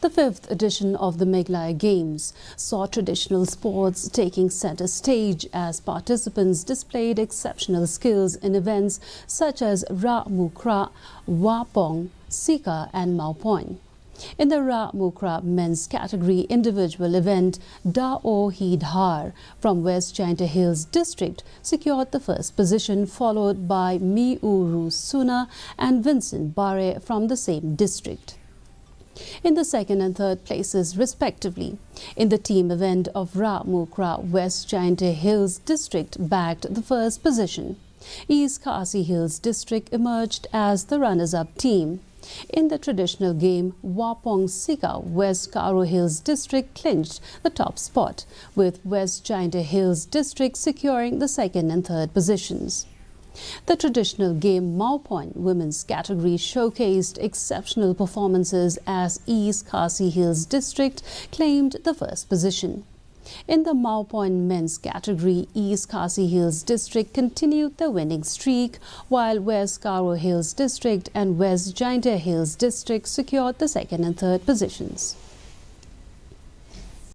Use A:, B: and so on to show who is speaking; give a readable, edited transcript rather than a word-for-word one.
A: The fifth edition of the Meghalaya Games saw traditional sports taking center stage as participants displayed exceptional skills in events such as Ra Mukra, Wapong, Sika and Maupoin. In the Ra Mukra men's category individual event, Dao Hidhar from West Jaintia Hills district secured the first position, followed by Mi Uru Suna and Vincent Bare from the same district in the second and third places respectively. In the team event of Ra Mukra, West Jaintia Hills district bagged the first position. East Khasi Hills district emerged as the runners-up team. In the traditional game, Wapong Sika, West Karo Hills district clinched the top spot, with West Jaintia Hills district securing the second and third positions. The traditional game Maupoin women's category showcased exceptional performances as East Khasi Hills district claimed the first position. In the Maupoin men's category, East Khasi Hills district continued the winning streak, while West Karo Hills district and West Jaintia Hills district secured the second and third positions.